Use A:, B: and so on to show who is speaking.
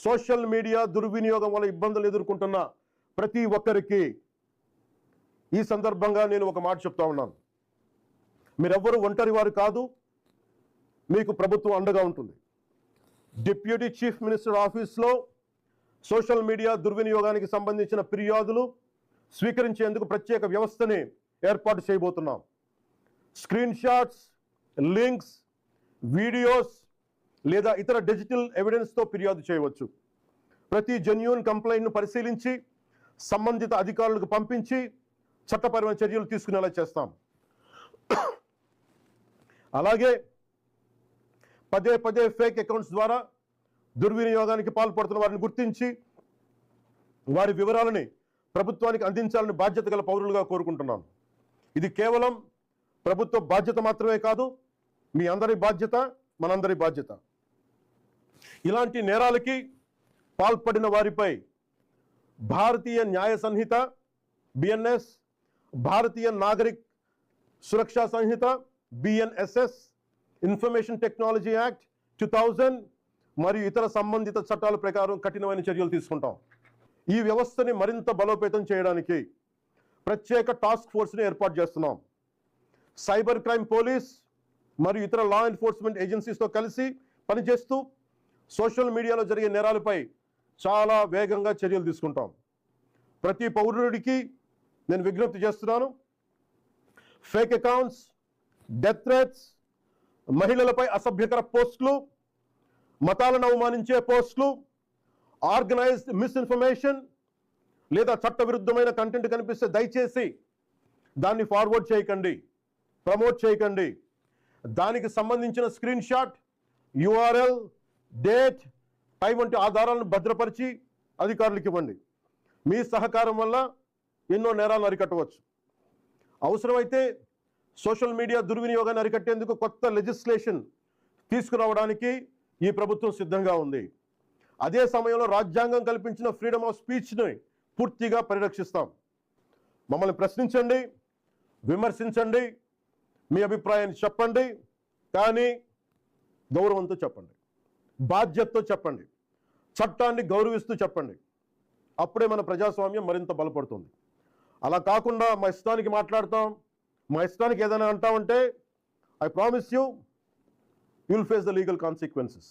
A: Social media దుర్వినియోగం వల్ల ఇబ్బందులు ఎదుర్కొంటున్న ప్రతి ఒక్కరికి ఈ సందర్భంగా నేను ఒక మాట చెప్తా ఉన్నాను. మీరెవ్వరూ ఒంటరి వారు కాదు, మీకు ప్రభుత్వం అండగా ఉంటుంది. డిప్యూటీ చీఫ్ మినిస్టర్ ఆఫీస్లో సోషల్ మీడియా దుర్వినియోగానికి సంబంధించిన ఫిర్యాదులు స్వీకరించేందుకు ప్రత్యేక వ్యవస్థని ఏర్పాటు చేయబోతున్నాం. స్క్రీన్ షాట్స్, లింక్స్, వీడియోస్ లేదా ఇతర డిజిటల్ ఎవిడెన్స్తో ఫిర్యాదు చేయవచ్చు. ప్రతి జెన్యూన్ కంప్లైంట్ను పరిశీలించి సంబంధిత అధికారులకు పంపించి చట్టపరమైన చర్యలు తీసుకునేలా చేస్తాం. అలాగే పదే పదే ఫేక్ అకౌంట్స్ ద్వారా దుర్వినియోగానికి పాల్పడుతున్న వారిని గుర్తించి వారి వివరాలని ప్రభుత్వానికి అందించాలని బాధ్యత గల పౌరులుగా కోరుకుంటున్నాను. ఇది కేవలం ప్రభుత్వ బాధ్యత మాత్రమే కాదు, మీ అందరి బాధ్యత, మనందరి బాధ్యత. ఇలాంటి నేరాలకి పాల్పడిన వారిపై భారతీయ న్యాయ సంహిత BNS, భారతీయ నాగరిక్ సురక్షా సంహిత BNSS, ఇన్ఫర్మేషన్ టెక్నాలజీ యాక్ట్ 2000 మరియు ఇతర సంబంధిత చట్టాల ప్రకారం కఠినమైన చర్యలు తీసుకుంటాం. ఈ వ్యవస్థని మరింత బలోపేతం చేయడానికి ప్రత్యేక టాస్క్ ఫోర్స్ని ఏర్పాటు చేస్తున్నాం. సైబర్ క్రైమ్ పోలీస్ మరియు ఇతర లా ఎన్ఫోర్స్మెంట్ ఏజెన్సీస్తో కలిసి పనిచేస్తూ సోషల్ మీడియాలో జరిగే నేరాలపై చాలా వేగంగా చర్యలు తీసుకుంటాం. ప్రతి పౌరుడికి నేను విజ్ఞప్తి చేస్తున్నాను, ఫేక్ అకౌంట్స్, డెత్ థ్రెట్స్, మహిళలపై అసభ్యకర పోస్టులు, మతాలను అవమానించే పోస్టులు, ఆర్గనైజ్డ్ మిస్ఇన్ఫర్మేషన్ లేదా చట్టవిరుద్ధమైన కంటెంట్ కనిపిస్తే దయచేసి దాన్ని ఫార్వర్డ్ చేయకండి, ప్రమోట్ చేయకండి. దానికి సంబంధించిన screen shot, URL, date, time వంటి ఆధారాలను భద్రపరిచి అధికారులకు ఇవ్వండి. మీ సహకారం వల్ల ఎన్నో నేరాలను అరికట్టవచ్చు. అవసరమైతే సోషల్ మీడియా దుర్వినియోగాన్ని అరికట్టేందుకు కొత్త లెజిస్లేషన్ తీసుకురావడానికి ఈ ప్రభుత్వం సిద్ధంగా ఉంది. అదే సమయంలో రాజ్యాంగం కల్పించిన ఫ్రీడమ్ ఆఫ్ స్పీచ్ని పూర్తిగా పరిరక్షిస్తాం. మమ్మల్ని ప్రశ్నించండి, విమర్శించండి, మీ అభిప్రాయాన్ని చెప్పండి, కానీ గౌరవంతో చెప్పండి, బాధ్యతతో చెప్పండి, చట్టాన్ని గౌరవిస్తూ చెప్పండి. అప్పుడే మన ప్రజాస్వామ్యం మరింత బలపడుతుంది. అలా కాకుండా మా ఇష్టానికి మాట్లాడతాం, మా ఇష్టానికి ఏదైనా అంటామంటే I promise you will face the legal consequences.